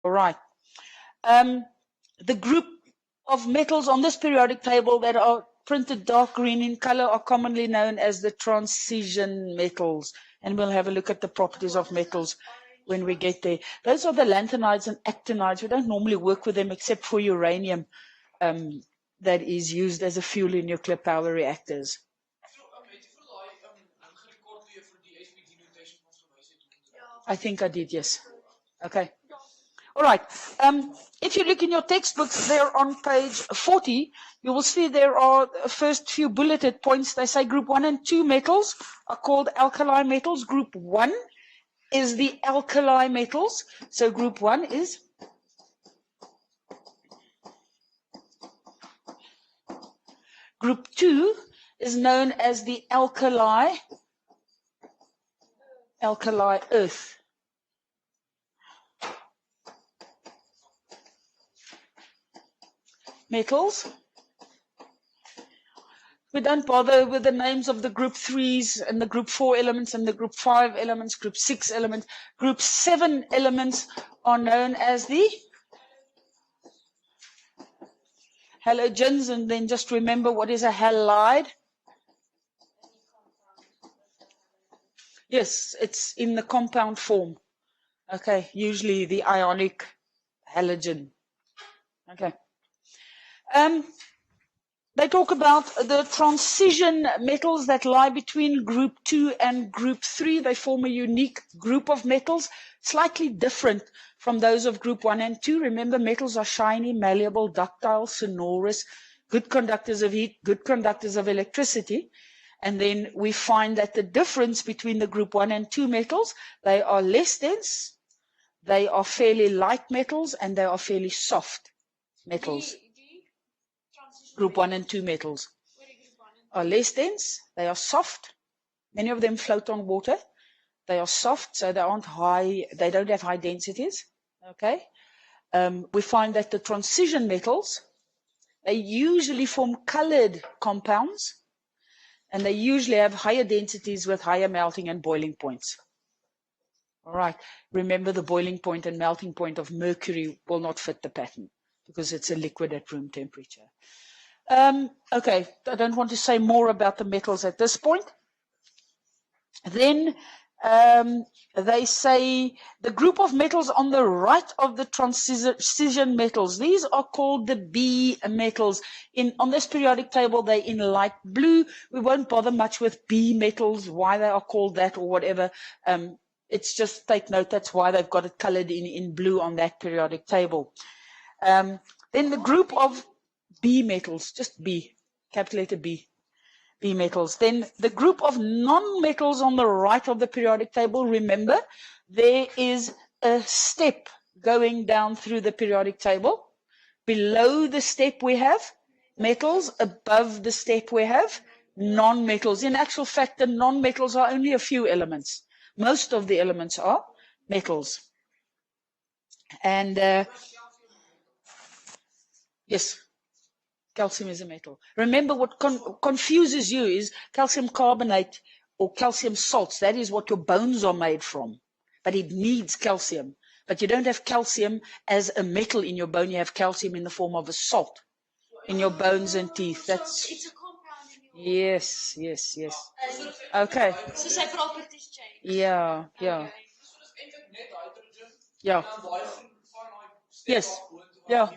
All right. The group of metals on this periodic table that are printed dark green in color are commonly known as the transition metals. And we'll have a look at the properties of metals when we get there. Those are the lanthanides and actinides. We don't normally work with them except for uranium that is used as a fuel in nuclear power reactors. I think I did, yes. Okay. All right. If you look in your textbooks there on page 40, you will see there are the first few bulleted points. They say group 1 and 2 metals are called alkali metals. Group 1 is the alkali metals. So group 1 is group 2 is known as the alkali earth. Metals. We don't bother with the names of the group 3s and the group 4 elements and the group 5 elements, group 6 elements. Group 7 elements are known as the halogens, and then just remember what is a halide. Yes, it's in the compound form. Okay, usually the ionic halogen. Okay. They talk about the transition metals that lie between group 2 and group 3. They form a unique group of metals, slightly different from those of group 1 and 2. Remember, metals are shiny, malleable, ductile, sonorous, good conductors of heat, good conductors of electricity. And then we find that the difference between the group 1 and 2 metals, they are less dense, they are fairly light metals, and they are fairly soft metals. Group 1 and 2 metals are less dense, they are soft. Many of them float on water. They are soft, so they aren't high, they don't have high densities. Okay. We find that the transition metals, they usually form colored compounds, and they usually have higher densities with higher melting and boiling points. All right. Remember, the boiling point and melting point of mercury will not fit the pattern because it's a liquid at room temperature. Okay, I don't want to say more about the metals at this point. Then they say the group of metals on the right of the transition metals, these are called the B metals. On this periodic table, they're in light blue. We won't bother much with B metals, why they are called that or whatever. It's just take note, that's why they've got it colored in blue on that periodic table. Then the group of B metals, just B, capital letter B, B metals. Then the group of non-metals on the right of the periodic table, remember, there is a step going down through the periodic table. Below the step we have metals, above the step we have non-metals. In actual fact, the non-metals are only a few elements. Most of the elements are metals. And yes. Calcium is a metal. Remember, what confuses you is calcium carbonate or calcium salts. That is what your bones are made from. But it needs calcium. But you don't have calcium as a metal in your bone. You have calcium in the form of a salt in your bones and teeth. That's it's a compound in your yes, yes, yes. Okay. So say properties change. Yeah, yeah. Yeah. Yes. Yeah.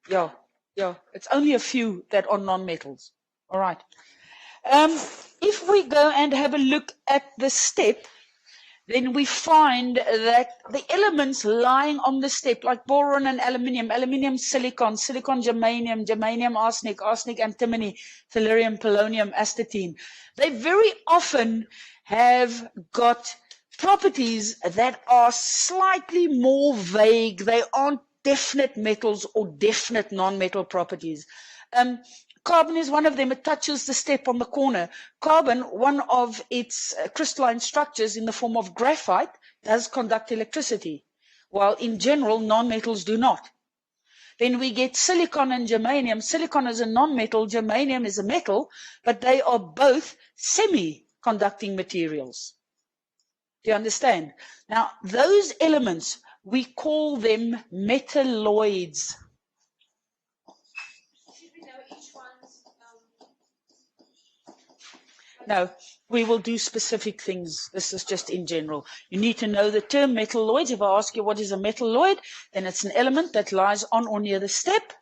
Yeah. Yeah, it's only a few that are non-metals. All right. If we go and have a look at the step, then we find that the elements lying on the step, like boron and aluminium, silicon, germanium, germanium, arsenic, antimony, tellurium, polonium, astatine, they very often have got properties that are slightly more vague. They aren't definite metals or definite non-metal properties. Carbon is one of them. It touches the step on the corner. Carbon, one of its crystalline structures in the form of graphite, does conduct electricity, while in general non-metals do not. Then we get silicon and germanium. Silicon is a non-metal, germanium is a metal, but they are both semi-conducting materials. Do you understand? Now, those elements we call them metalloids. Should we know each one's? No, we will do specific things. This is just in general. You need to know the term metalloids. If I ask you what is a metalloid, then it's an element that lies on or near the step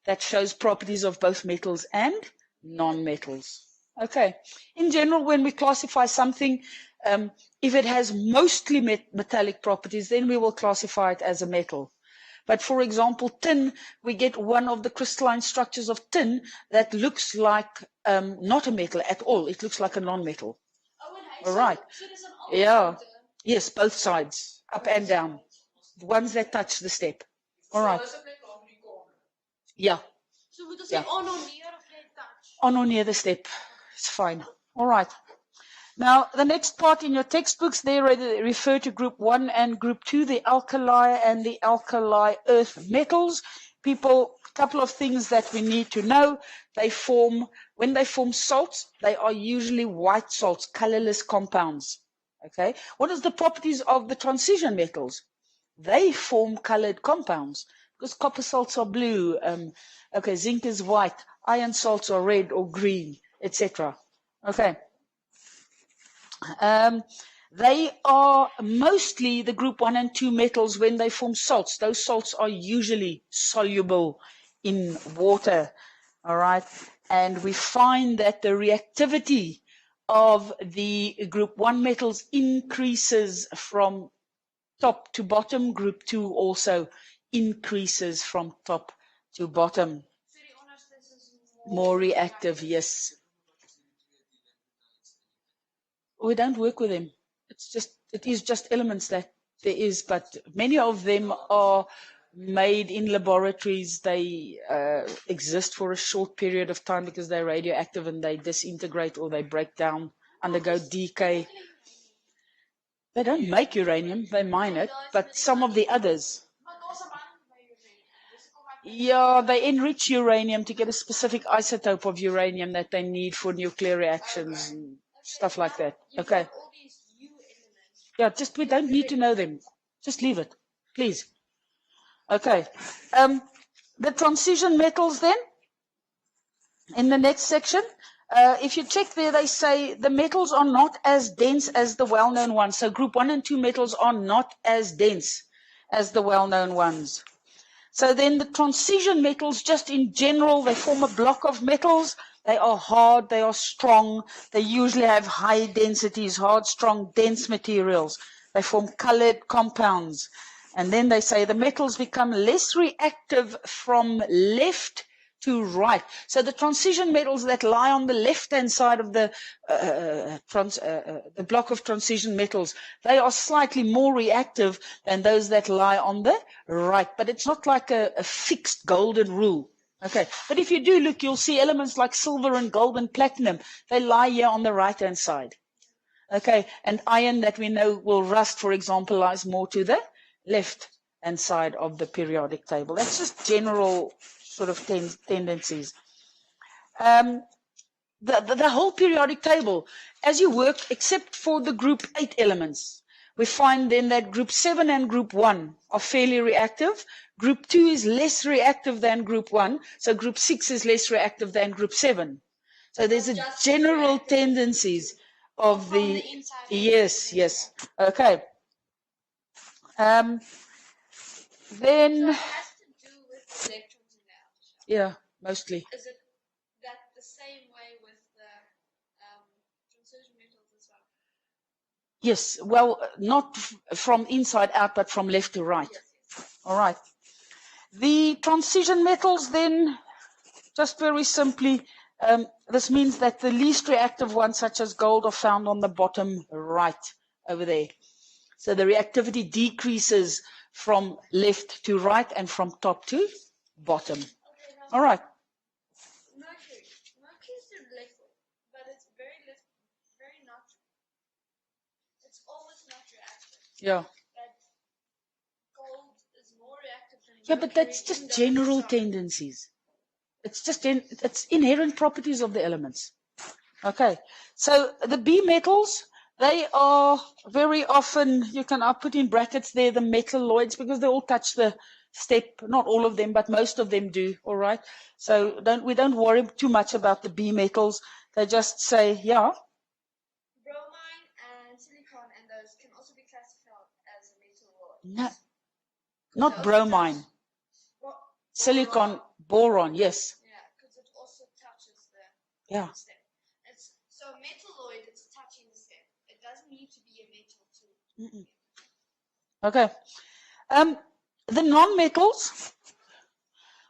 that shows properties of both metals and non-metals. Okay. In general, when we classify something, if it has mostly metallic properties, then we will classify it as a metal. But for example, tin, we get one of the crystalline structures of tin that looks like not a metal at all. It looks like a non-metal. Oh, and All right. So there's an Yeah. opposite. Yes, both sides, up and down. The ones that touch the step. All right. Yeah. So we just say Yeah. on or near of their touch. On or near the step. It's fine. All right. Now, the next part in your textbooks, they refer to group 1 and group 2, the alkali and the alkali earth metals. People, a couple of things that we need to know. When they form salts, they are usually white salts, colorless compounds. Okay. What is the properties of the transition metals? They form colored compounds because copper salts are blue. Okay, zinc is white. Iron salts are red or green, etc. Okay. They are mostly the group 1 and 2 metals when they form salts. Those salts are usually soluble in water. All right. And we find that the reactivity of the group 1 metals increases from top to bottom. Group 2 also increases from top to bottom. More reactive, yes. We don't work with them. It is just elements that there is, but many of them are made in laboratories. They exist for a short period of time because they're radioactive and they disintegrate or they break down, undergo decay. They don't make uranium, they mine it, but some of the others. Yeah, they enrich uranium to get a specific isotope of uranium that they need for nuclear reactions and stuff like that. Okay. Yeah, just we don't need to know them. Just leave it, please. Okay. The transition metals then, in the next section, if you check there, they say the metals are not as dense as the well-known ones. So group 1 and 2 metals are not as dense as the well-known ones. So then the transition metals, just in general, they form a block of metals. They are hard, they are strong. They usually have high densities, hard, strong, dense materials. They form colored compounds. And then they say the metals become less reactive from left to right. So the transition metals that lie on the left-hand side of the block of transition metals, they are slightly more reactive than those that lie on the right. But it's not like a fixed golden rule. Okay, but if you do look, you'll see elements like silver and gold and platinum. They lie here on the right-hand side. Okay, and iron that we know will rust, for example, lies more to the left-hand side of the periodic table. That's just general sort of tendencies. The whole periodic table, as you work, except for the group 8 elements, we find then that group 7 and group 1 are fairly reactive. Group 2 is less reactive than group 1, so group 6 is less reactive than group 7. So there's a general tendencies of the yes, yes. Okay. Then So it has to do with electrons in the outer shell. yeah, mostly. Is it that the same way with the transition metals as well? Yes, well, not from inside out, but from left to right. Yes. All right. The transition metals then, just very simply, this means that the least reactive ones, such as gold, are found on the bottom right over there. So the reactivity decreases from left to right and from top to bottom. Okay, now All right. Mercury. Mercury is a liquid, but it's very not. It's always not reactive. Yeah. But gold is more reactive than Yeah, but that's just general tendencies. It's just it's inherent properties of the elements. Okay. So the B metals, They are very often, I'll put in brackets there, the metalloids, because they all touch the step. Not all of them, but most of them do, all right? So we don't worry too much about the B metals. They just say, yeah. Bromine and silicon and those can also be classified as a metalloid. No, not bromine. Silicon, boron, yes. Yeah, because it also touches the step. So a metalloid, it's touching the step. It doesn't need to be a metal too. Okay. The non-metals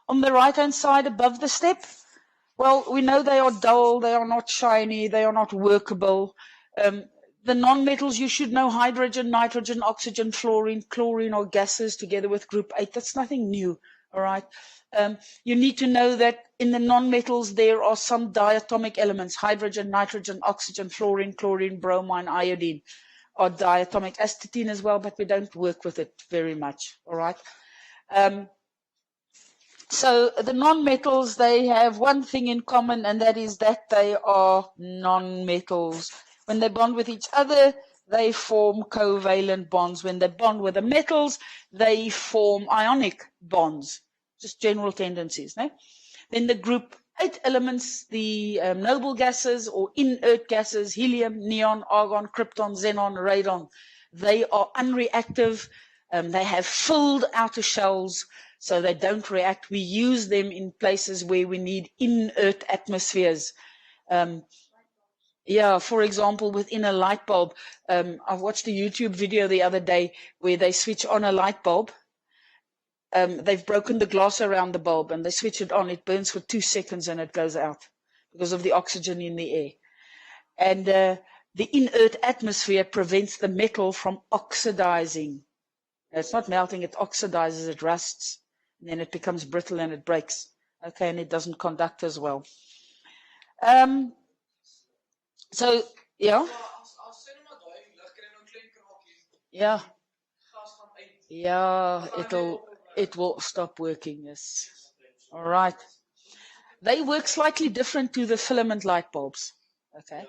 on the right-hand side above the step, well, we know they are dull, they are not shiny, they are not workable. The non-metals, you should know hydrogen, nitrogen, oxygen, fluorine, chlorine are gases together with group 8. That's nothing new, all right? You need to know that in the non-metals there are some diatomic elements, hydrogen, nitrogen, oxygen, fluorine, chlorine, bromine, iodine are diatomic, astatine as well, but we don't work with it very much, all right? So the non-metals, they have one thing in common, and that is that they are non-metals. When they bond with each other, they form covalent bonds. When they bond with the metals, they form ionic bonds. Just general tendencies. No? Then the group 8 elements, the noble gases or inert gases, helium, neon, argon, krypton, xenon, radon, they are unreactive. They have filled outer shells, so they don't react. We use them in places where we need inert atmospheres. For example, within a light bulb. I watched a YouTube video the other day where they switch on a light bulb. They've broken the glass around the bulb and they switch it on. It burns for 2 seconds and it goes out because of the oxygen in the air. And the inert atmosphere prevents the metal from oxidizing. It's not melting, it oxidizes, it rusts, and then it becomes brittle and it breaks. Okay, and it doesn't conduct as well. So, yeah. Yeah. Yeah, it will stop working, yes. All right. They work slightly different to the filament light bulbs. Okay.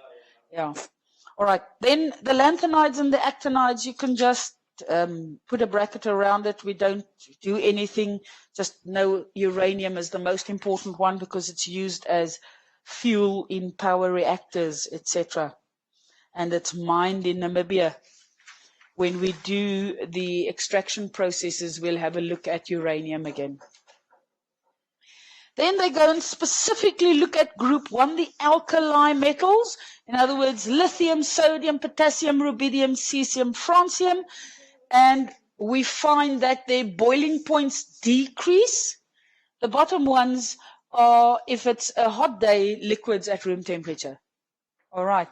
Yeah. All right. Then the lanthanides and the actinides, you can just put a bracket around it. We don't do anything. Just know uranium is the most important one because it's used as fuel in power reactors, etc. And it's mined in Namibia. When we do the extraction processes, we'll have a look at uranium again. Then they go and specifically look at group 1, the alkali metals. In other words, lithium, sodium, potassium, rubidium, cesium, francium. And we find that their boiling points decrease. The bottom ones are, if it's a hot day, liquids at room temperature. All right.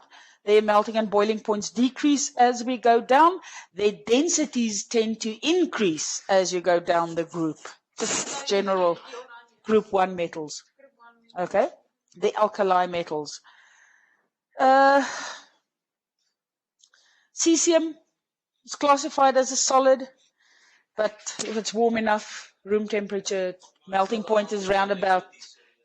Their melting and boiling points decrease as we go down. Their densities tend to increase as you go down the group. Just general group 1 metals. Okay. The alkali metals. Cesium is classified as a solid, but if it's warm enough, room temperature, melting point is around about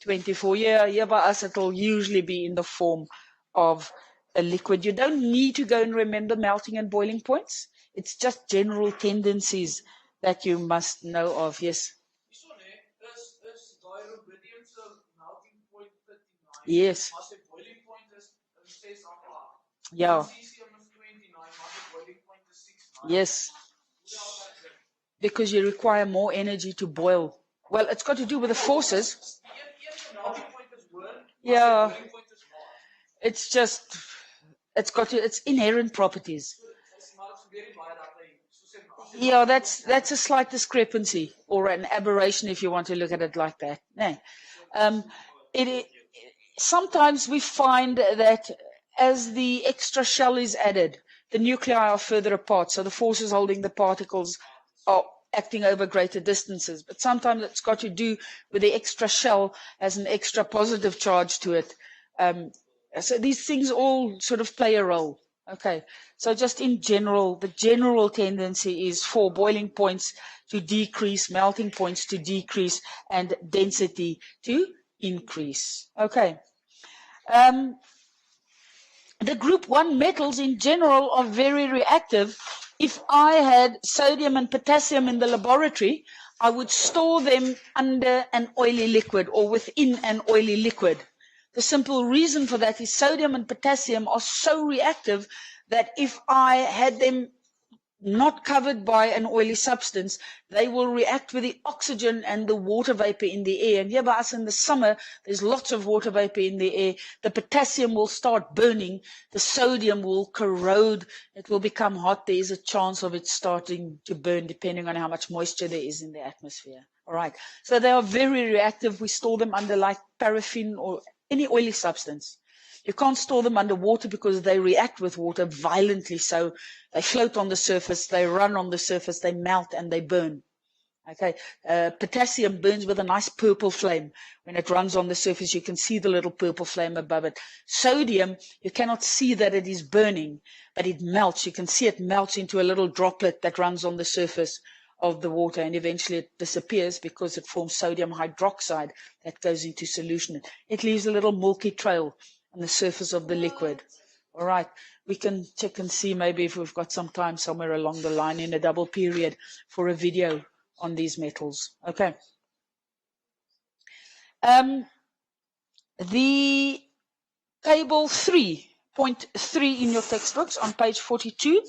24. Here by us, it'll usually be in the form of a liquid. You don't need to go and remember melting and boiling points. It's just general tendencies that you must know of. Yes. Yes. Yeah. Yes. Because you require more energy to boil. Well, it's got to do with the forces. Yeah. It's just, it's inherent properties. Yeah, that's a slight discrepancy or an aberration if you want to look at it like that. No. Sometimes we find that as the extra shell is added, the nuclei are further apart, so the forces holding the particles are acting over greater distances. But sometimes it's got to do with the extra shell has an extra positive charge to it. So these things all sort of play a role. Okay, so just in general, the general tendency is for boiling points to decrease, melting points to decrease, and density to increase. Okay. The group 1 metals in general are very reactive. If I had sodium and potassium in the laboratory, I would store them under an oily liquid or within an oily liquid. The simple reason for that is sodium and potassium are so reactive that if I had them not covered by an oily substance, they will react with the oxygen and the water vapor in the air. And here by us in the summer, there's lots of water vapor in the air. The potassium will start burning. The sodium will corrode. It will become hot. There is a chance of it starting to burn depending on how much moisture there is in the atmosphere. All right. So they are very reactive. We store them under like paraffin or any oily substance. You can't store them under water because they react with water violently. So they float on the surface, they run on the surface, they melt and they burn. Okay, potassium burns with a nice purple flame. When it runs on the surface, you can see the little purple flame above it. Sodium, you cannot see that it is burning, but it melts. You can see it melts into a little droplet that runs on the surface of the water, and eventually it disappears because it forms sodium hydroxide that goes into solution. It leaves a little milky trail on the surface of the liquid. All right, we can check and see maybe if we've got some time somewhere along the line in a double period for a video on these metals. Okay. The table 3.3 in your textbooks on page 42.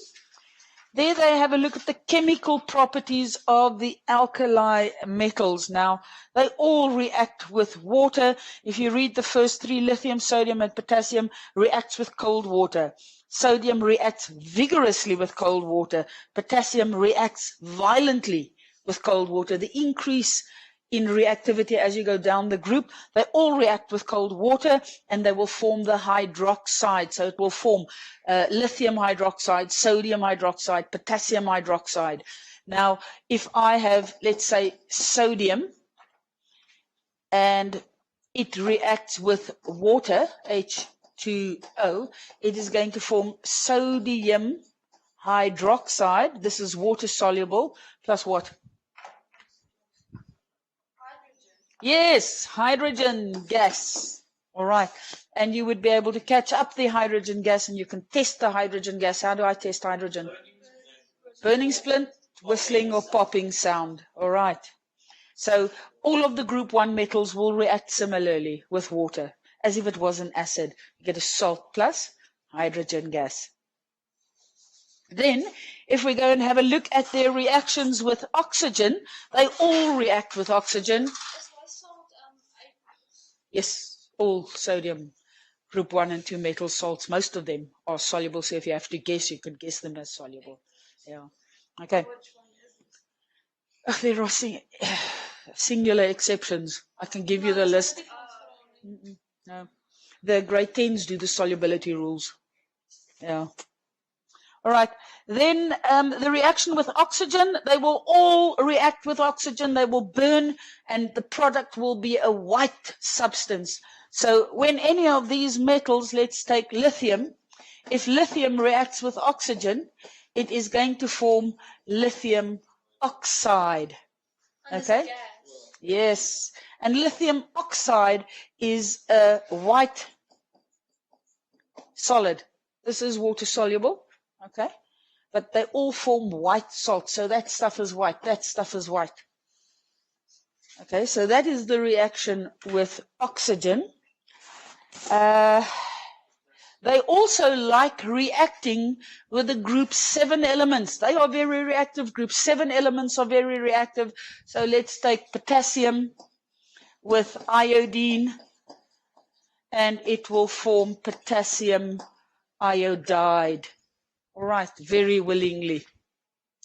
There they have a look at the chemical properties of the alkali metals. Now, they all react with water. If you read the first three, lithium, sodium, and potassium reacts with cold water. Sodium reacts vigorously with cold water. Potassium reacts violently with cold water. The increase in reactivity as you go down the group, they all react with cold water and they will form the hydroxide. So it will form lithium hydroxide, sodium hydroxide, potassium hydroxide. Now, if I have, let's say, sodium and it reacts with water, H2O, it is going to form sodium hydroxide. This is water soluble plus what? Yes, hydrogen gas. All right. And you would be able to catch up the hydrogen gas and you can test the hydrogen gas. How do I test hydrogen? Burning splint, whistling or popping sound. All right. So all of the group 1 metals will react similarly with water, as if it was an acid. You get a salt plus hydrogen gas. Then, if we go and have a look at their reactions with oxygen, they all react with oxygen. Yes, all sodium group 1 and 2 metal salts, most of them are soluble. So if you have to guess, you could guess them as soluble. Yeah. Okay. There are singular exceptions. I can give you the list. No. The grade 10s do the solubility rules. Yeah. All right. Then the reaction with oxygen, they will all react with oxygen. They will burn, and the product will be a white substance. So when any of these metals, let's take lithium, if lithium reacts with oxygen, it is going to form lithium oxide. Okay? Yes. And lithium oxide is a white solid. This is water soluble. Okay, but they all form white salt. So that stuff is white. That stuff is white. Okay, so that is the reaction with oxygen. They also like reacting with the group 7 elements. They are very reactive. Group 7 elements are very reactive. So let's take potassium with iodine, and it will form potassium iodide. All right, very willingly.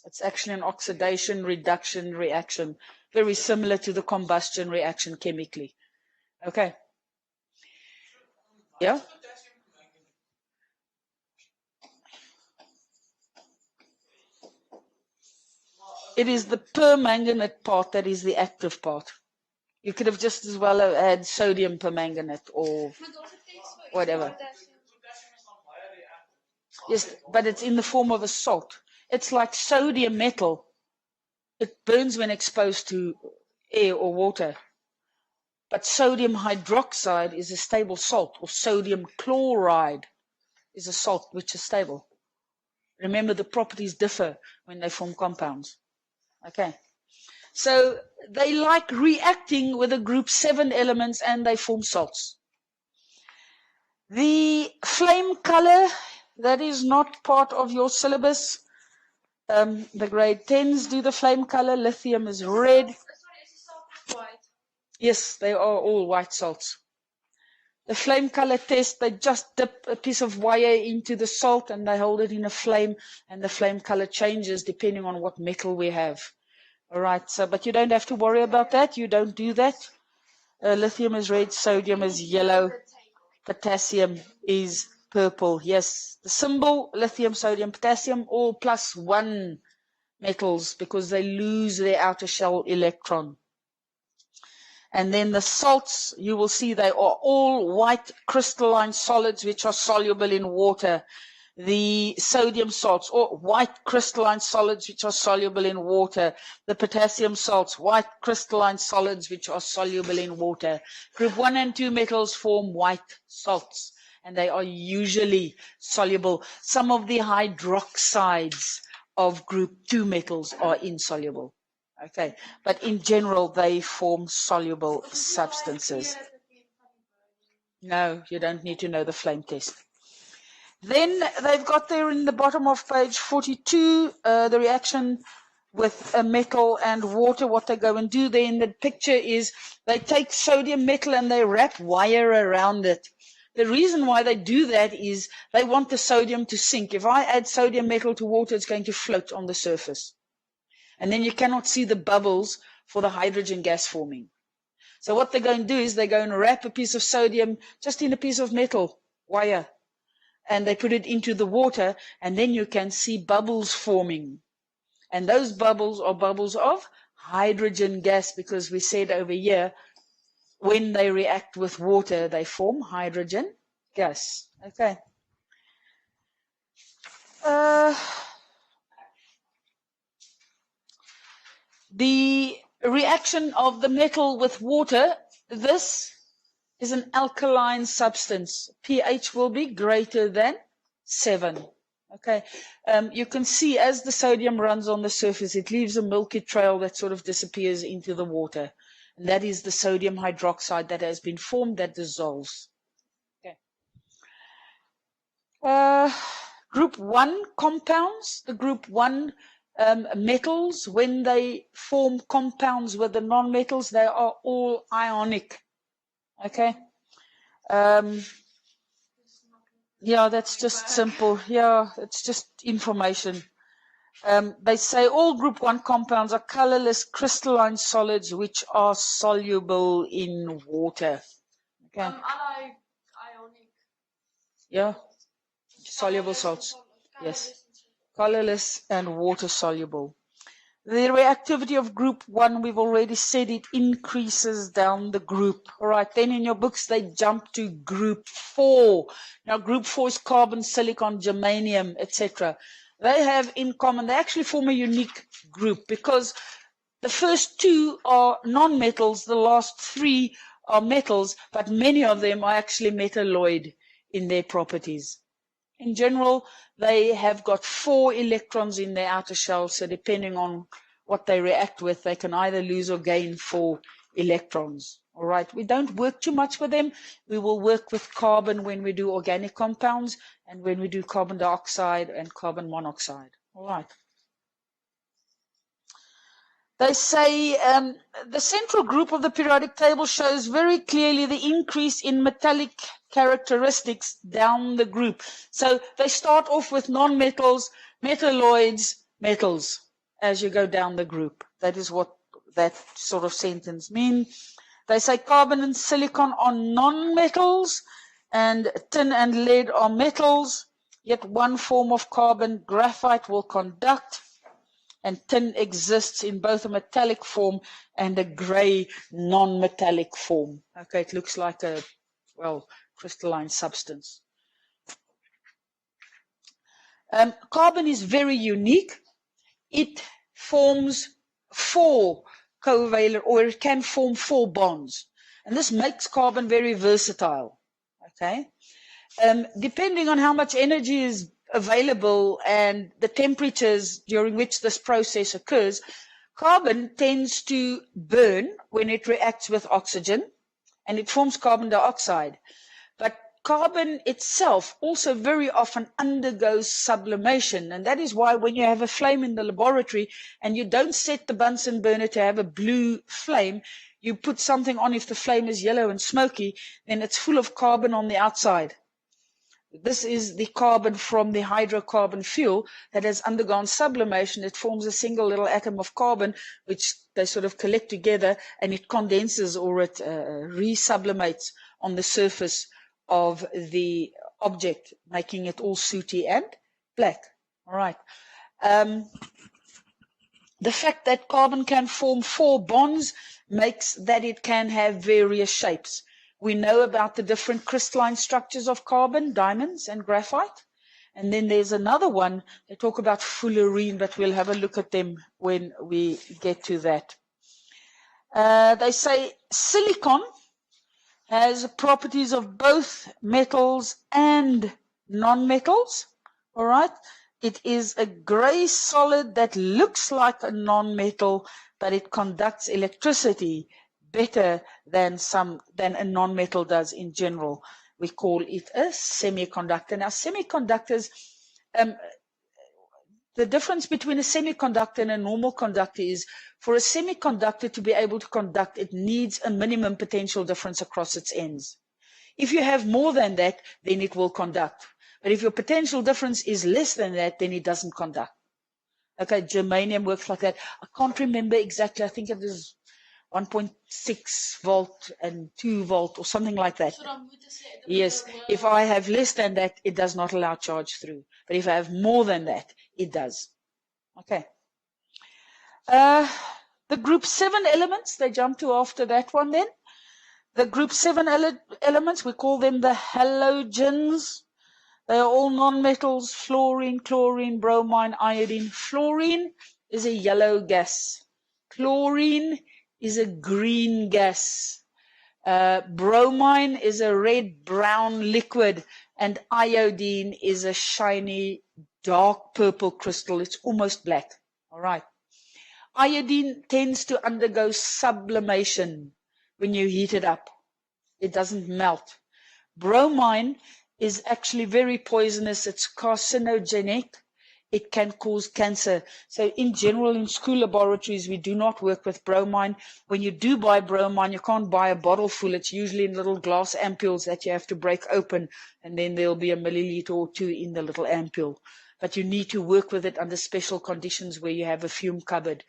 It's actually an oxidation reduction reaction, very similar to the combustion reaction chemically. Okay. Yeah? It is the permanganate part that is the active part. You could have just as well had sodium permanganate or whatever. Yes, but it's in the form of a salt. It's like sodium metal. It burns when exposed to air or water. But sodium hydroxide is a stable salt, or sodium chloride. is a salt which is stable. Remember, the properties differ when they form compounds. Okay. So they like reacting with a group 7 elements and they form salts. The flame color, that is not part of your syllabus. The grade 10s do the flame color. Lithium is red. Sorry, is the salt white? Yes, they are all white salts. The flame color test, they just dip a piece of wire into the salt and they hold it in a flame, and the flame color changes depending on what metal we have. All right, so, but you don't have to worry about that. You don't do that. Lithium is red, sodium is yellow, potassium is purple. Yes, the symbol, lithium, sodium, potassium, all +1 metals because they lose their outer shell electron. And then the salts, you will see they are all white crystalline solids which are soluble in water. The sodium salts, or white crystalline solids which are soluble in water. The potassium salts, white crystalline solids which are soluble in water. Group 1 and 2 metals form white salts, and they are usually soluble. Some of the hydroxides of group 2 metals are insoluble. Okay, but in general, they form soluble substances. No, you don't need to know the flame test. Then they've got there in the bottom of page 42, the reaction with a metal and water. What they go and do there in the picture is they take sodium metal and they wrap wire around it. The reason why they do that is they want the sodium to sink. If I add sodium metal to water, it's going to float on the surface. And then you cannot see the bubbles for the hydrogen gas forming. So what they're going to do is they're going to wrap a piece of sodium just in a piece of metal wire, and they put it into the water, and then you can see bubbles forming. And those bubbles are bubbles of hydrogen gas, because we said over here, when they react with water, they form hydrogen gas. Okay. The reaction of the metal with water, this is an alkaline substance. pH will be greater than 7. Okay, you can see as the sodium runs on the surface, it leaves a milky trail that sort of disappears into the water. And that is the sodium hydroxide that has been formed that dissolves. Okay. Group 1 compounds, the group 1 metals, when they form compounds with the non-metals, they are all ionic. Okay. Yeah, that's just simple. Yeah, it's just information. They say all group 1 compounds are colorless crystalline solids which are soluble in water. Okay. Ionic. Yeah. Soluble salts. Yes. Colorless and water soluble. The reactivity of group 1, we've already said it increases down the group. All right, then in your books, they jump to group 4. Now, group 4 is carbon, silicon, germanium, etc. They have in common, they actually form a unique group because the first 2 are non-metals, the last 3 are metals, but many of them are actually metalloid in their properties. In general, they have got 4 electrons in their outer shell, so depending on what they react with, they can either lose or gain 4 electrons. All right, we don't work too much with them. We will work with carbon when we do organic compounds and when we do carbon dioxide and carbon monoxide. All right. They say the central group of the periodic table shows very clearly the increase in metallic characteristics down the group. So they start off with non-metals, metalloids, metals as you go down the group. That is what that sort of sentence means. They say carbon and silicon are non-metals and tin and lead are metals, yet one form of carbon, graphite, will conduct. And tin exists in both a metallic form and a grey non-metallic form. Okay, it looks like a, well, crystalline substance. Carbon is very unique. It forms 4 covalent, or it can form 4 bonds. And this makes carbon very versatile. Okay. Depending on how much energy is available and the temperatures during which this process occurs, carbon tends to burn when it reacts with oxygen, and it forms carbon dioxide. But carbon itself also very often undergoes sublimation, and that is why when you have a flame in the laboratory and you don't set the Bunsen burner to have a blue flame, you put something on. If the flame is yellow and smoky, then it's full of carbon on the outside. This is the carbon from the hydrocarbon fuel that has undergone sublimation. It forms a single little atom of carbon, which they sort of collect together, and it condenses, or it resublimates on the surface of the object, making it all sooty and black. All right. The fact that carbon can form 4 bonds makes that it can have various shapes. We know about the different crystalline structures of carbon, diamonds and graphite. And then there's another one, they talk about fullerene, but we'll have a look at them when we get to that. They say silicon has properties of both metals and non-metals. All right. It is a gray solid that looks like a non-metal, but it conducts electricity better than a non-metal does in general. We call it a semiconductor. Now, semiconductors, the difference between a semiconductor and a normal conductor is, for a semiconductor to be able to conduct, it needs a minimum potential difference across its ends. If you have more than that, then it will conduct. But if your potential difference is less than that, then it doesn't conduct. Okay, germanium works like that. I can't remember exactly. I think it is 1.6 volt and 2 volt or something like that. Yes, if I have less than that, it does not allow charge through. But if I have more than that, it does. Okay. The group 7 elements, they jump to after that one then. The group 7 elements, we call them the halogens. They are all non-metals: fluorine, chlorine, bromine, iodine. Fluorine is a yellow gas. Chlorine is a green gas. Bromine is a red-brown liquid, and iodine is a shiny, dark purple crystal. It's almost black. All right. Iodine tends to undergo sublimation when you heat it up. It doesn't melt. Bromine is actually very poisonous. It's carcinogenic. It can cause cancer. So in general, in school laboratories, we do not work with bromine. When you do buy bromine, you can't buy a bottle full. It's usually in little glass ampules that you have to break open, and then there'll be a milliliter or 2 in the little ampule. But you need to work with it under special conditions where you have a fume cupboard.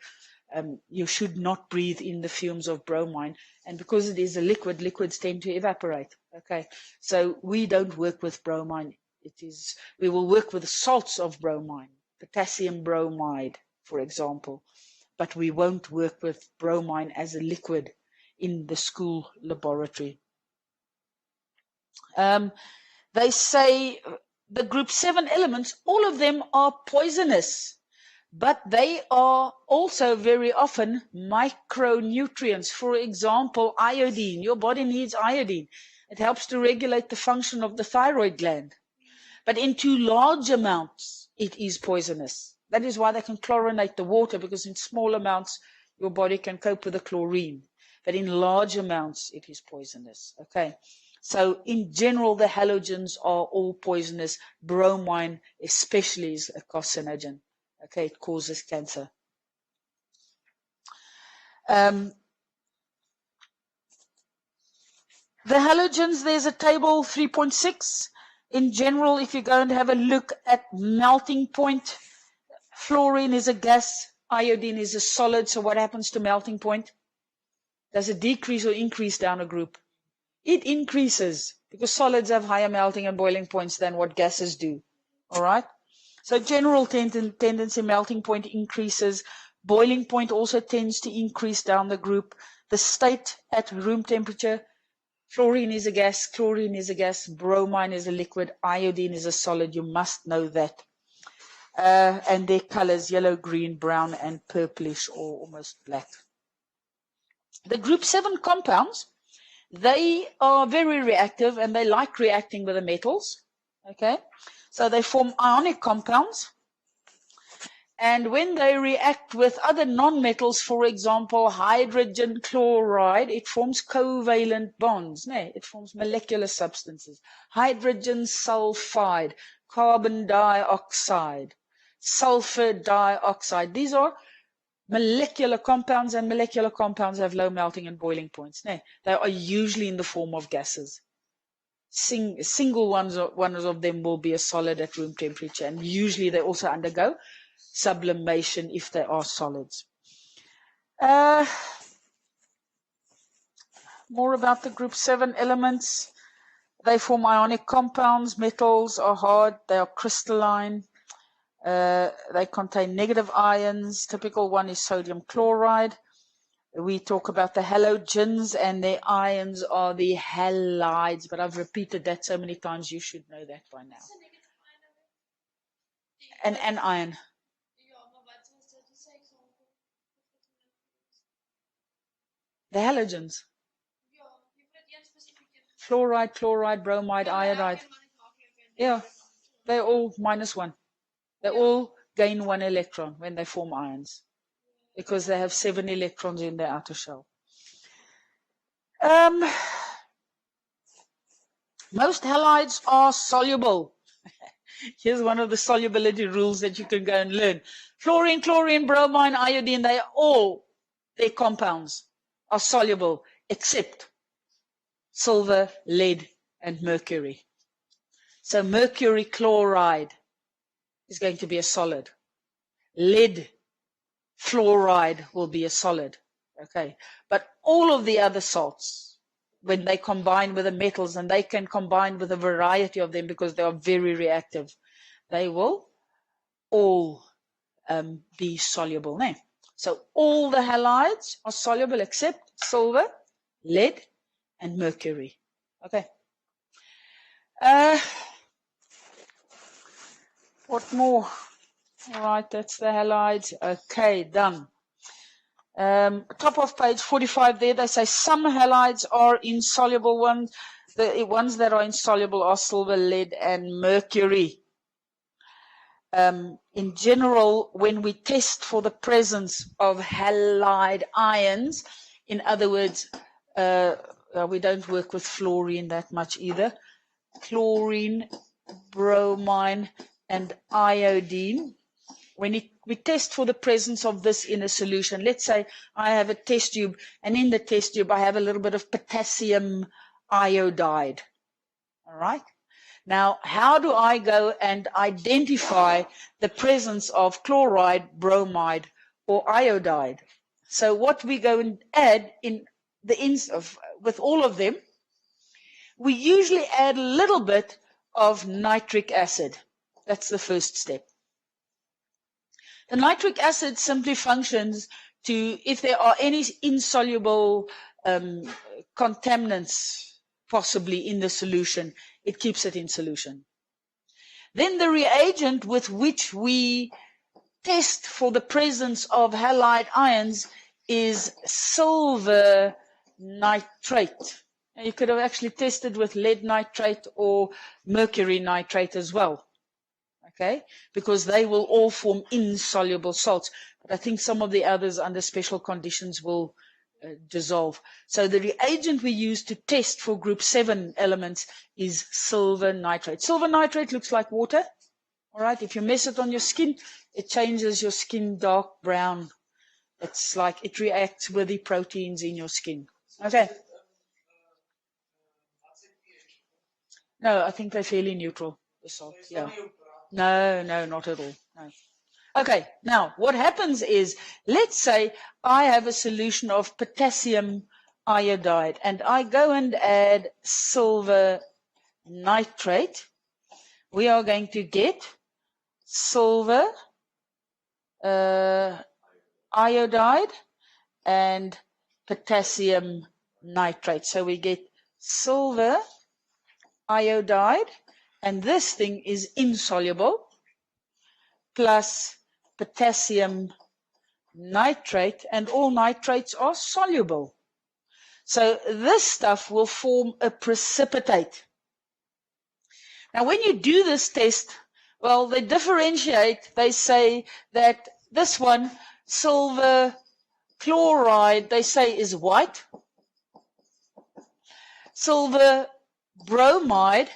You should not breathe in the fumes of bromine. And because it is a liquid, liquids tend to evaporate. Okay, so we don't work with bromine. We will work with salts of bromine, potassium bromide, for example, but we won't work with bromine as a liquid in the school laboratory. They say the group 7 elements, all of them are poisonous, but they are also very often micronutrients. For example, iodine. Your body needs iodine. It helps to regulate the function of the thyroid gland. But in too large amounts, it is poisonous. That is why they can chlorinate the water, because in small amounts, your body can cope with the chlorine. But in large amounts, it is poisonous. Okay. So in general, the halogens are all poisonous. Bromine especially is a carcinogen. Okay, it causes cancer. The halogens, there's a table 3.6. In general, if you go and have a look at melting point, fluorine is a gas, iodine is a solid. So what happens to melting point? Does it decrease or increase down a group? It increases, because solids have higher melting and boiling points than what gases do. All right? So general tendency, melting point increases. Boiling point also tends to increase down the group. The state at room temperature, fluorine is a gas, chlorine is a gas, bromine is a liquid, iodine is a solid. You must know that. And their colors, yellow, green, brown, and purplish, or almost black. The group 7 compounds, They are very reactive and they like reacting with the metals. Okay, so they form ionic compounds. And when they react with other non-metals, for example, hydrogen chloride, it forms covalent bonds. No, it forms molecular substances. Hydrogen sulfide, carbon dioxide, sulfur dioxide. These are molecular compounds, and molecular compounds have low melting and boiling points. No, they are usually in the form of gases. Single ones of them will be a solid at room temperature, and usually they also undergo sublimation if they are solids. More about the group 7 elements. They form ionic compounds. Metals are hard. They are crystalline. They contain negative ions. Typical one is sodium chloride. We talk about the halogens, and their ions are the halides, but I've repeated that so many times you should know that by now. An ion. The halogens. Fluoride, chloride, bromide, iodide. Yeah, they're all -1. They all gain 1 electron when they form ions, because they have 7 electrons in their outer shell. Most halides are soluble. Here's one of the solubility rules that you can go and learn. Fluorine, chlorine, bromine, iodine, their compounds are soluble, except silver, lead, and mercury. So mercury chloride is going to be a solid. Lead fluoride will be a solid. Okay, but all of the other salts, when they combine with the metals, and they can combine with a variety of them because they are very reactive, they will all be soluble. No? So all the halides are soluble except silver, lead, and mercury. Okay. What more? All right, that's the halides. Okay, done. Top of page 45 there, they say some halides are insoluble ones. The ones that are insoluble are silver, lead, and mercury. In general, when we test for the presence of halide ions, in other words, we don't work with fluorine that much either. Chlorine, bromine, and iodine. When we test for the presence of this in a solution, let's say I have a test tube, and in the test tube I have a little bit of potassium iodide. All right? Now, how do I go and identify the presence of chloride, bromide, or iodide? So what we go and add in the with all of them, we usually add a little bit of nitric acid. That's the first step. The nitric acid simply functions to, if there are any insoluble contaminants possibly in the solution, it keeps it in solution. Then the reagent with which we test for the presence of halide ions is silver nitrate. Now, you could have actually tested with lead nitrate or mercury nitrate as well. Okay, because they will all form insoluble salts. But I think some of the others under special conditions will dissolve. So the reagent we use to test for group 7 elements is silver nitrate. Silver nitrate looks like water. All right, if you mess it on your skin, it changes your skin dark brown. It's like it reacts with the proteins in your skin. Okay. No, I think they're fairly neutral, the salt. Yeah. No, not at all. No. Okay, now what happens is, let's say I have a solution of potassium iodide and I go and add silver nitrate. We are going to get silver iodide and potassium nitrate. So we get silver iodide, and this thing is insoluble, plus potassium nitrate, and all nitrates are soluble. So this stuff will form a precipitate. Now, when you do this test, well, they differentiate. They say that this one, silver chloride, they say is white. Silver bromide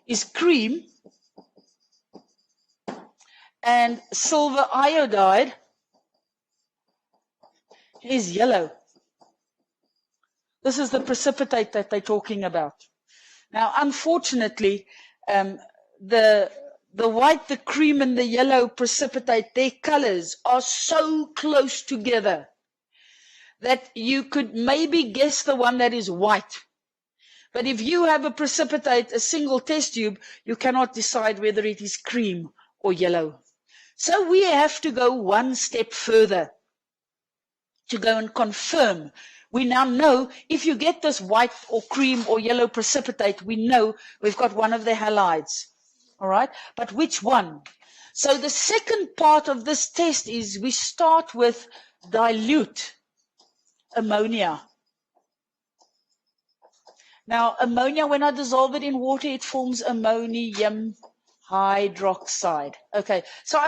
is cream. And silver iodide is yellow. This is the precipitate that they're talking about. Now, unfortunately, the white, the cream, and the yellow precipitate, their colors are so close together that you could maybe guess the one that is white. But if you have a precipitate, a single test tube, you cannot decide whether it is cream or yellow. So we have to go one step further to go and confirm. We now know if you get this white or cream or yellow precipitate, we know we've got one of the halides. All right? But which one? So the second part of this test is we start with dilute ammonia. Now, ammonia, when I dissolve it in water, it forms ammonium hydroxide. Okay, so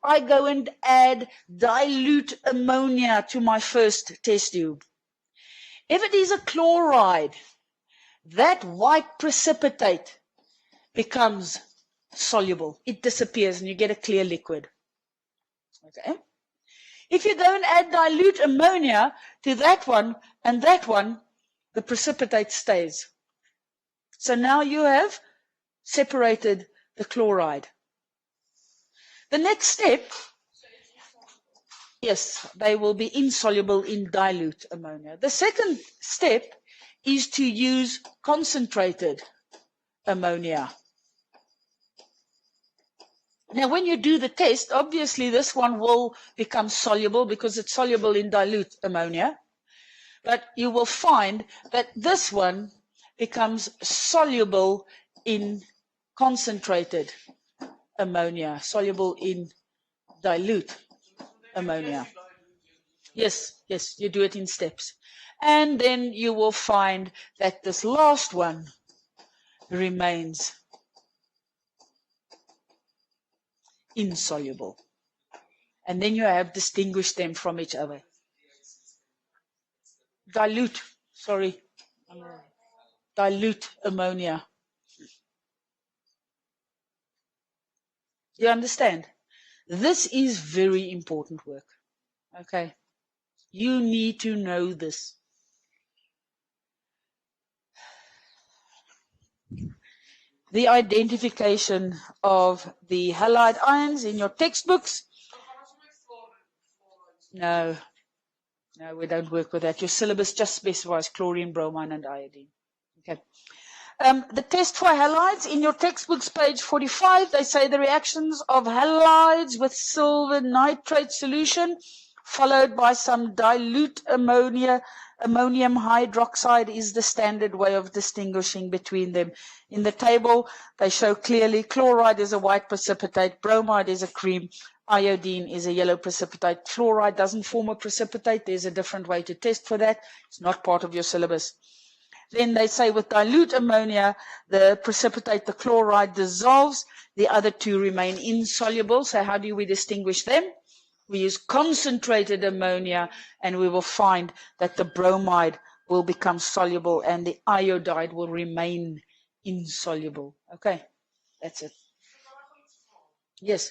I go and add dilute ammonia to my first test tube. If it is a chloride, that white precipitate becomes soluble. It disappears and you get a clear liquid. Okay. If you go and add dilute ammonia to that one and that one, the precipitate stays. So now you have separated the chloride. The next step, yes, they will be insoluble in dilute ammonia. The second step is to use concentrated ammonia. Now, when you do the test, obviously this one will become soluble because it's soluble in dilute ammonia. But you will find that this one becomes soluble in concentrated ammonia, soluble in dilute ammonia. Yes, you do it in steps. And then you will find that this last one remains insoluble. And then you have distinguished them from each other. Dilute ammonia. You understand? This is very important work. Okay? You need to know this. The identification of the halide ions in your textbooks. No, we don't work with that. Your syllabus just specifies chlorine, bromine, and iodine. Okay. The test for halides in your textbooks, page 45, they say the reactions of halides with silver nitrate solution, followed by some dilute ammonium hydroxide, is the standard way of distinguishing between them. In the table, they show clearly chloride is a white precipitate, bromide is a cream, iodine is a yellow precipitate. Fluoride doesn't form a precipitate. There's a different way to test for that. It's not part of your syllabus. Then they say with dilute ammonia, the precipitate, the chloride, dissolves. The other two remain insoluble. So how do we distinguish them? We use concentrated ammonia, and we will find that the bromide will become soluble and the iodide will remain insoluble. Okay, that's it. Yes.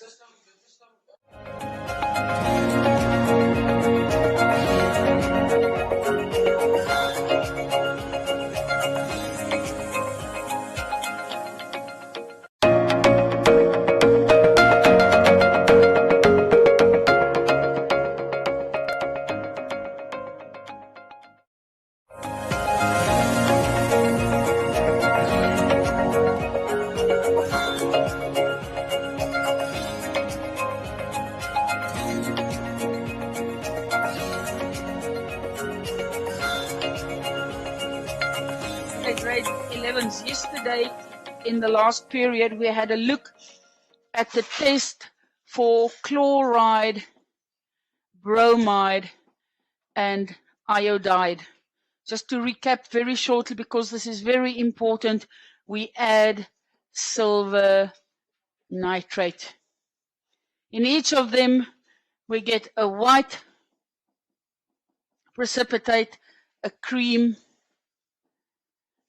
Grade 11s. Yesterday, in the last period, we had a look at the test for chloride, bromide, and iodide. Just to recap very shortly, because this is very important, we add silver nitrate. In each of them, we get a white precipitate, a cream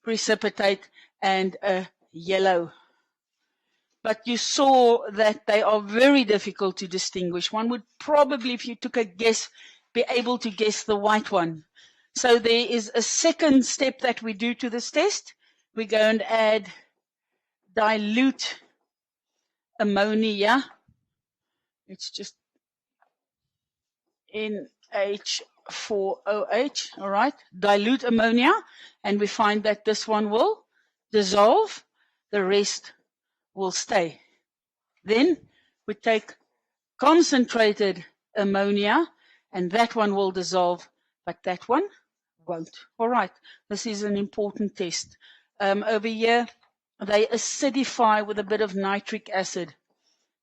precipitate, and a yellow. But you saw that they are very difficult to distinguish. One would probably, if you took a guess, be able to guess the white one. So there is a second step that we do to this test. We go and add dilute ammonia. It's just NH4OH, all right? Dilute ammonia, and we find that this one will dissolve, the rest will stay. Then we take concentrated ammonia, and that one will dissolve, but that one won't. All right, this is an important test. Over here, they acidify with a bit of nitric acid,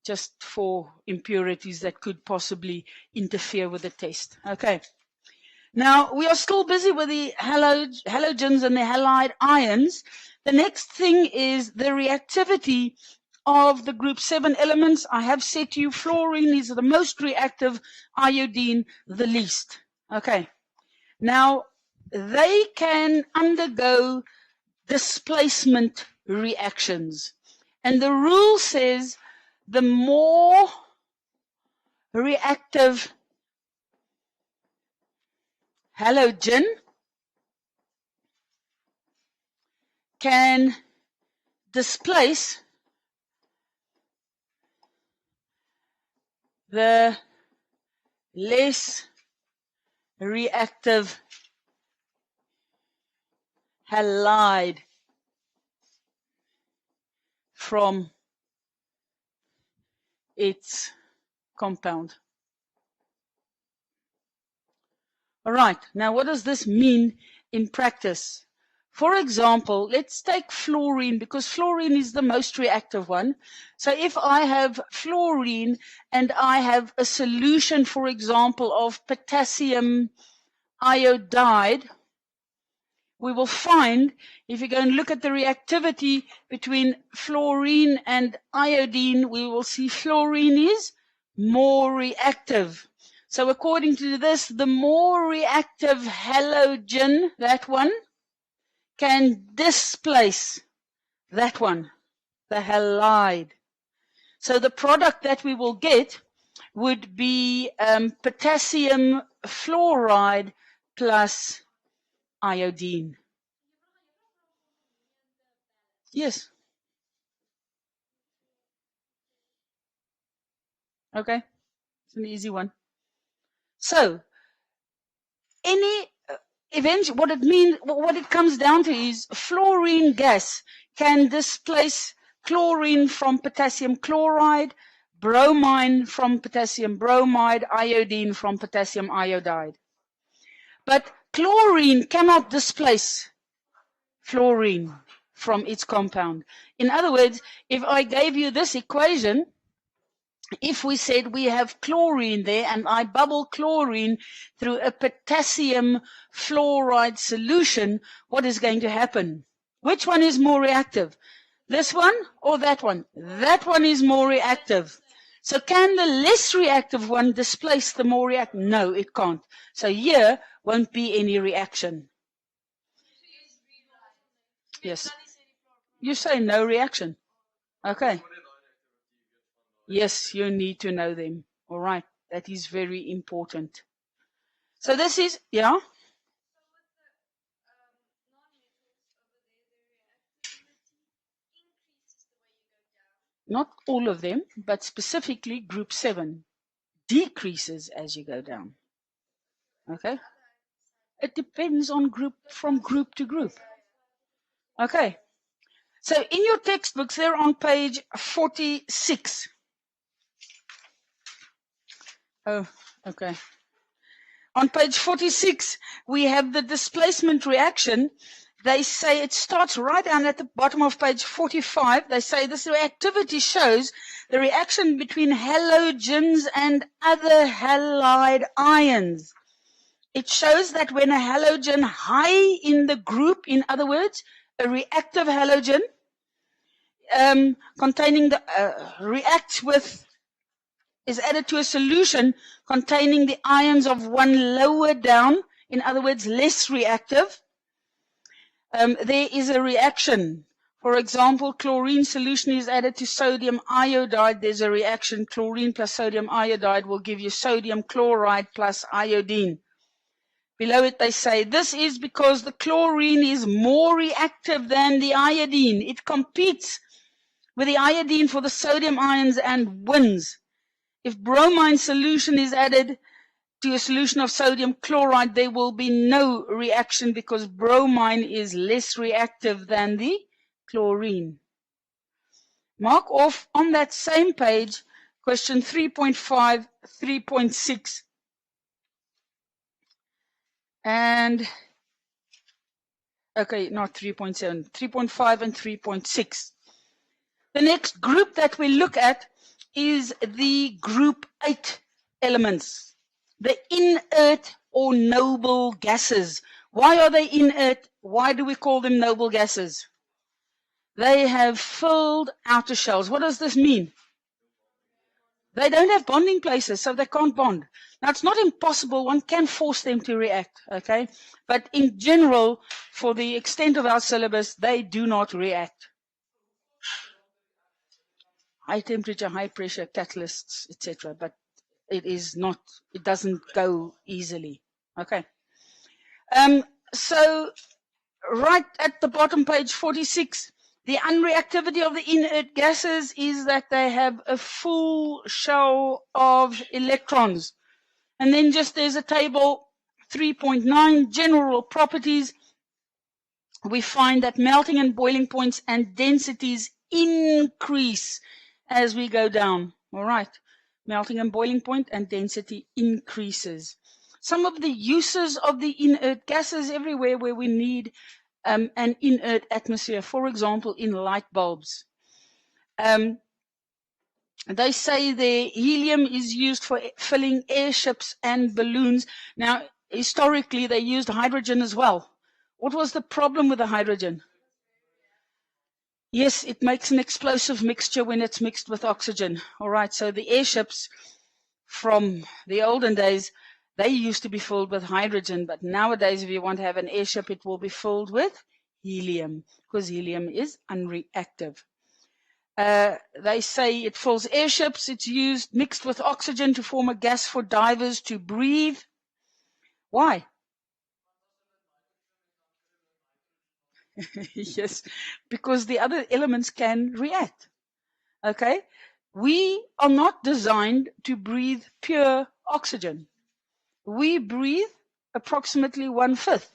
just for impurities that could possibly interfere with the test. Okay. Now, we are still busy with the halogens and the halide ions. The next thing is the reactivity of the group 7 elements. I have said to you, fluorine is the most reactive, iodine the least. Okay. Now, they can undergo displacement reactions. And the rule says the more reactive halogen can displace the less reactive halide from its compound. All right, now what does this mean in practice? For example, let's take fluorine, because fluorine is the most reactive one. So if I have fluorine and I have a solution, for example, of potassium iodide, we will find, if you go and look at the reactivity between fluorine and iodine, we will see fluorine is more reactive. So according to this, the more reactive halogen, that one, can displace that one, the halide. So the product that we will get would be potassium fluoride plus iodine. Yes. Okay. It's an easy one. So, eventually, what it comes down to is fluorine gas can displace chlorine from potassium chloride, bromine from potassium bromide, iodine from potassium iodide. But chlorine cannot displace fluorine from its compound. In other words, if I gave you this equation, if we said we have chlorine there and I bubble chlorine through a potassium fluoride solution, what is going to happen? Which one is more reactive? This one or that one? That one is more reactive. So can the less reactive one displace the more reactive? No, it can't. So here won't be any reaction. Yes. You say no reaction. Okay. Yes, you need to know them. All right. That is very important. So this is, yeah? Not all of them, but specifically group 7 decreases as you go down. Okay? It depends on group, from group to group. Okay. So in your textbooks, they're on page 46. Oh, okay. On page 46, we have the displacement reaction. They say it starts right down at the bottom of page 45. They say this reactivity shows the reaction between halogens and other halide ions. It shows that when a halogen high in the group, in other words, a reactive halogen containing the is added to a solution containing the ions of one lower down, in other words, less reactive, there is a reaction. For example, chlorine solution is added to sodium iodide. There's a reaction. Chlorine plus sodium iodide will give you sodium chloride plus iodine. Below it, they say, this is because the chlorine is more reactive than the iodine. It competes with the iodine for the sodium ions and wins. If bromine solution is added to a solution of sodium chloride, there will be no reaction because bromine is less reactive than the chlorine. Mark off on that same page, question 3.5, 3.6. And, okay, not 3.7, 3.5 and 3.6. The next group that we look at is the group 8 elements, the inert or noble gases. Why are they inert? Why do we call them noble gases? They have filled outer shells. What does this mean? They don't have bonding places, so they can't bond. Now, it's not impossible. One can force them to react, okay? But in general, for the extent of our syllabus, they do not react. High temperature, high pressure, catalysts, etc. But it doesn't go easily. Okay. So right at the bottom, page 46, the unreactivity of the inert gases is that they have a full shell of electrons. And then just there's a table 3.9, general properties. We find that melting and boiling points and densities increase as we go down. All right. Melting and boiling point and density increases. Some of the uses of the inert gases everywhere where we need an inert atmosphere, for example, in light bulbs. They say the helium is used for filling airships and balloons. Now, historically, they used hydrogen as well. What was the problem with the hydrogen? Yes, it makes an explosive mixture when it's mixed with oxygen. All right, so the airships from the olden days, they used to be filled with hydrogen, but nowadays if you want to have an airship, it will be filled with helium, because helium is unreactive. They say it fills airships. It's used mixed with oxygen to form a gas for divers to breathe. Why? Yes, because the other elements can react. Okay? We are not designed to breathe pure oxygen. We breathe approximately 1/5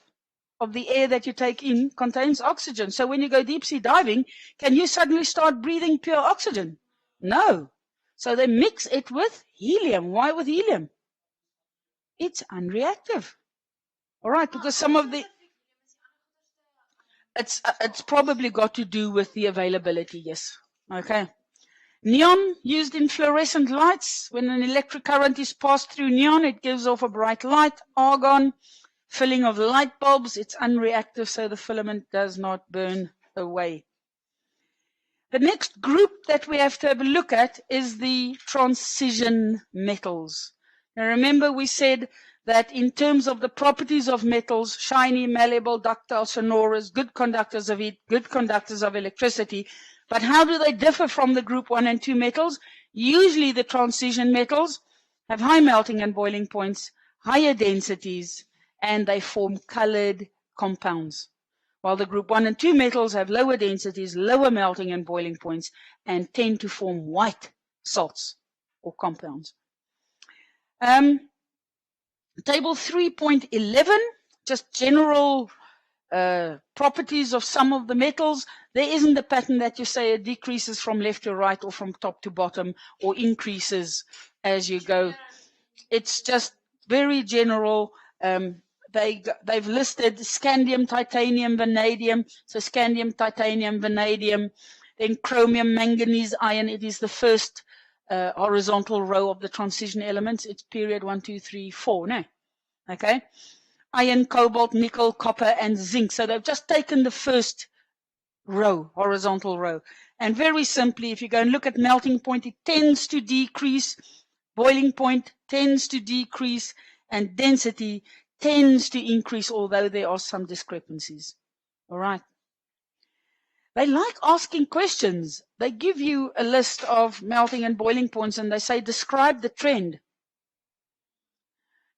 of the air that you take in contains oxygen. So when you go deep sea diving, can you suddenly start breathing pure oxygen? No. So they mix it with helium. Why with helium? It's unreactive. All right, because some of the... It's probably got to do with the availability, yes. Okay. Neon used in fluorescent lights. When an electric current is passed through neon, it gives off a bright light. Argon, filling of light bulbs, it's unreactive, so the filament does not burn away. The next group that we have to have a look at is the transition metals. Now remember we said that in terms of the properties of metals, shiny, malleable, ductile, sonorous, good conductors of heat, good conductors of electricity, but how do they differ from the group 1 and 2 metals? Usually the transition metals have high melting and boiling points, higher densities, and they form colored compounds. While the group 1 and 2 metals have lower densities, lower melting and boiling points, and tend to form white salts or compounds. Table 3.11, just general properties of some of the metals. There isn't a pattern that you say it decreases from left to right or from top to bottom or increases as you go. It's just very general. They've listed scandium, titanium, vanadium. So scandium, titanium, vanadium, then chromium, manganese, iron. It is the first horizontal row of the transition elements. It's period 1, 2, 3, 4. No, Okay, iron, cobalt, nickel, copper, and zinc. So they've just taken the first row, horizontal row. And very simply, if you go and look at melting point, it tends to decrease, boiling point tends to decrease, and density tends to increase, although there are some discrepancies. All right. They like asking questions. They give you a list of melting and boiling points, and they say, describe the trend.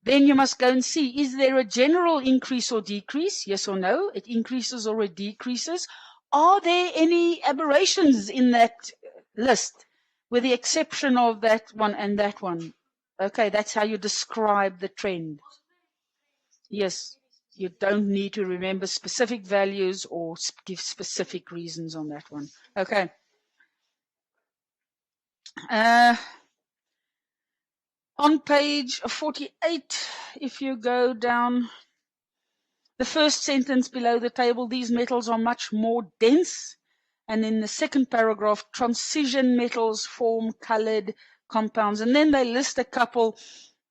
Then you must go and see, is there a general increase or decrease? Yes or no? It increases or it decreases. Are there any aberrations in that list, with the exception of that one and that one? Okay, that's how you describe the trend. Yes, you don't need to remember specific values or give specific reasons on that one. Okay. On page 48, if you go down, the first sentence below the table, these metals are much more dense. And in the second paragraph, transition metals form colored compounds. And then they list a couple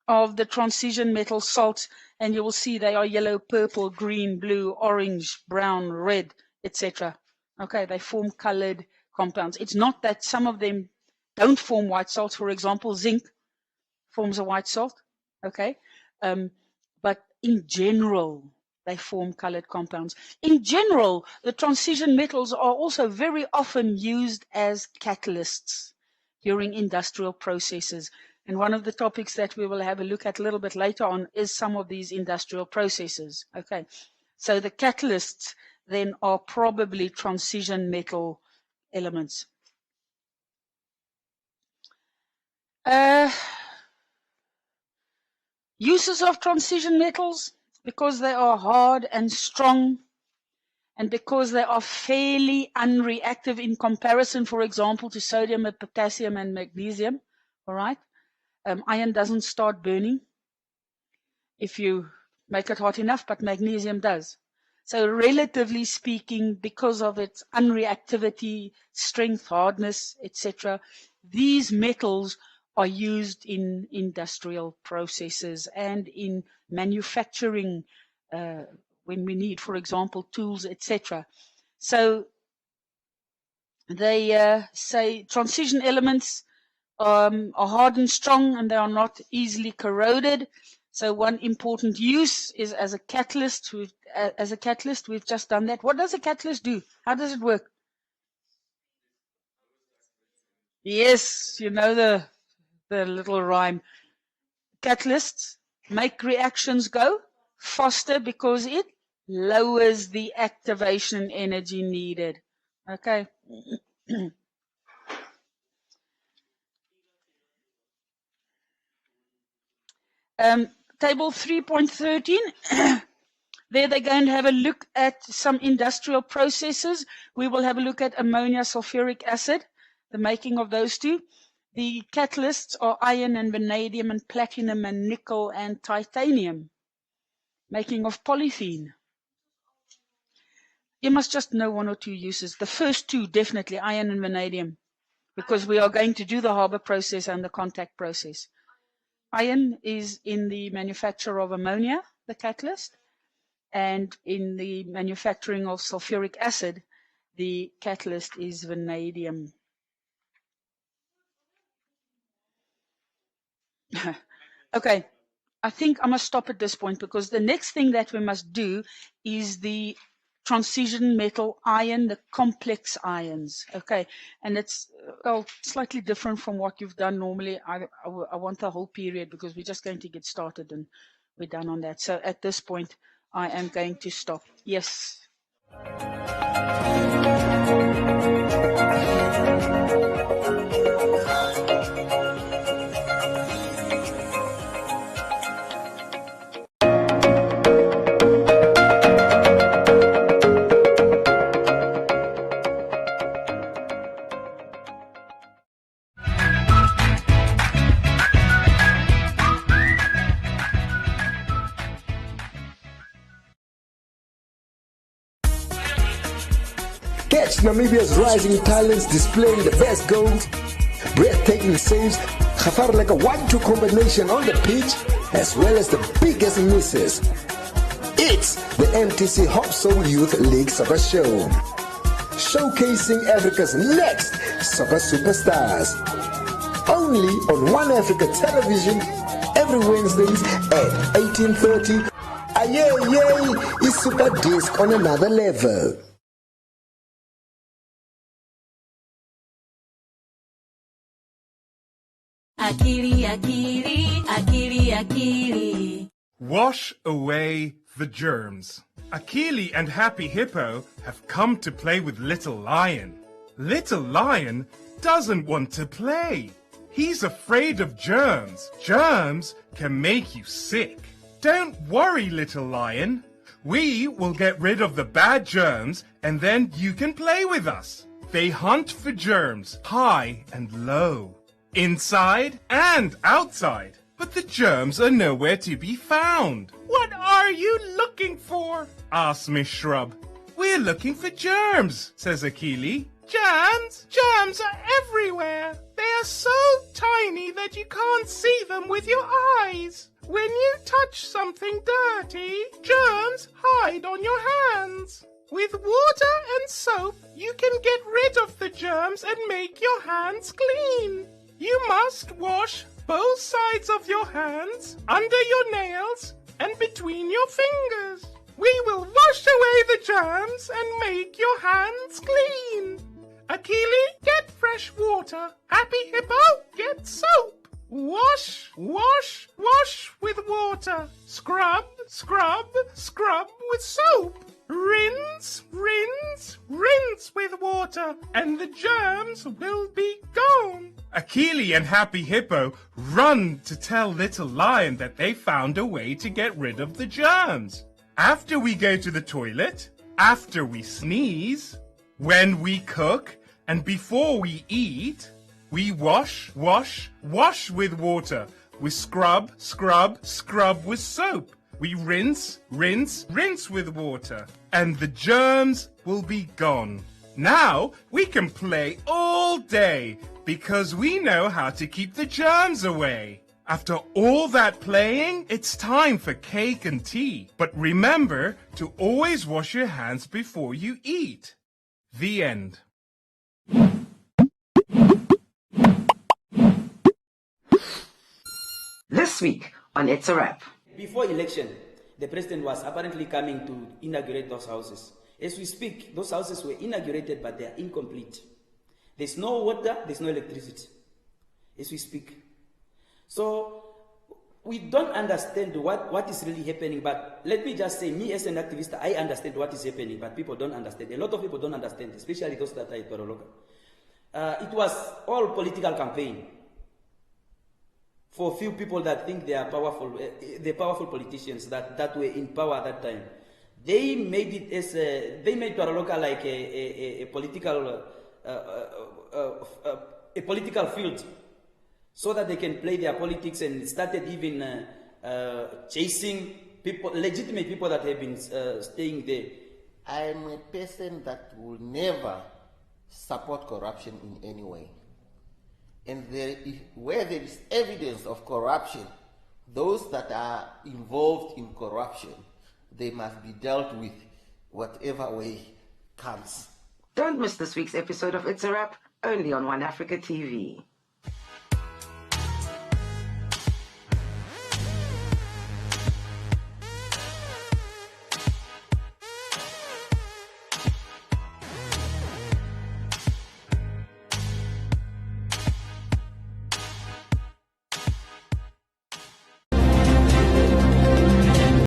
of the transition metal salts, and you will see they are yellow, purple, green, blue, orange, brown, red, etc. Okay, they form colored compounds. It's not that some of them don't form white salts. For example, zinc forms a white salt, okay? But in general, they form colored compounds. In general, the transition metals are also very often used as catalysts during industrial processes. And one of the topics that we will have a look at a little bit later on is some of these industrial processes, okay? So the catalysts then are probably transition metal elements. Uses of transition metals, because they are hard and strong, and because they are fairly unreactive in comparison, for example, to sodium and potassium and magnesium. All right, iron doesn't start burning if you make it hot enough, but magnesium does. So relatively speaking, because of its unreactivity, strength, hardness, etc., these metals are used in industrial processes and in manufacturing when we need, for example, tools, etc. So they say transition elements are hard and strong, and they are not easily corroded. So one important use is as a catalyst. We've just done that. What does a catalyst do? How does it work? Yes, you know the little rhyme. Catalysts make reactions go faster because it lowers the activation energy needed. Okay. Table 3.13. There they're going to have a look at some industrial processes. We will have a look at ammonia, sulfuric acid, the making of those two. The catalysts are iron and vanadium and platinum and nickel and titanium, making of polythene. You must just know one or two uses. The first two, definitely, iron and vanadium, because we are going to do the Haber process and the contact process. Iron is in the manufacture of ammonia, the catalyst, and in the manufacturing of sulfuric acid, the catalyst is vanadium. Okay, I think I must stop at this point, because the next thing that we must do is the transition metal ion, the complex ions. Okay, and it's slightly different from what you've done normally. I want the whole period, because we're just going to get started and we're done on that. So at this point, I am going to stop. Yes. Catch Namibia's rising talents displaying the best goals, breathtaking saves, gevaarlijke 1-2 combination on the pitch, as well as the biggest misses. It's the MTC Hop Soul Youth League Soccer Show, showcasing Africa's next soccer superstars. Only on One Africa Television, every Wednesdays at 18:30. Yay, it's Super Disc on another level. Akili, akili, akili, akili. Wash away the germs. Akili and Happy Hippo have come to play with Little Lion. Little Lion doesn't want to play. He's afraid of germs. Germs can make you sick. Don't worry, Little Lion. We will get rid of the bad germs and then you can play with us. They hunt for germs high and low, inside and outside. But the germs are nowhere to be found. What are you looking for? Asked Miss Shrub. We're looking for germs, says Akili. Germs? Germs are everywhere. They are so tiny that you can't see them with your eyes. When you touch something dirty, germs hide on your hands. With water and soap, you can get rid of the germs and make your hands clean. You must wash both sides of your hands, under your nails, and between your fingers. We will wash away the germs and make your hands clean. Akili, get fresh water. Happy Hippo, get soap. Wash, wash, wash with water. Scrub, scrub, scrub with soap. Rinse, rinse, rinse with water, and the germs will be gone. Akili and Happy Hippo run to tell Little Lion that they found a way to get rid of the germs. After we go to the toilet, after we sneeze, when we cook, and before we eat, we wash, wash, wash with water. We scrub, scrub, scrub with soap. We rinse, rinse, rinse with water. And the germs will be gone. Now we can play all day because we know how to keep the germs away. After all that playing, it's time for cake and tea. But remember to always wash your hands before you eat. The end. This week on It's a Wrap. Before election, the president was apparently coming to inaugurate those houses. As we speak, those houses were inaugurated, but they are incomplete. There's no water, there's no electricity, as we speak. So we don't understand what is really happening, but let me just say, me as an activist, I understand what is happening, but people don't understand. A lot of people don't understand, especially those that are in Paraloka. It was all political campaign. For few people that think they are powerful, the powerful politicians that were in power at that time, they made it as they made Paraloka like a political field, so that they can play their politics, and started even chasing people, legitimate people that have been staying there. I'm a person that will never support corruption in any way. And where there is evidence of corruption, those that are involved in corruption, they must be dealt with whatever way comes. Don't miss this week's episode of It's a Wrap, only on One Africa TV.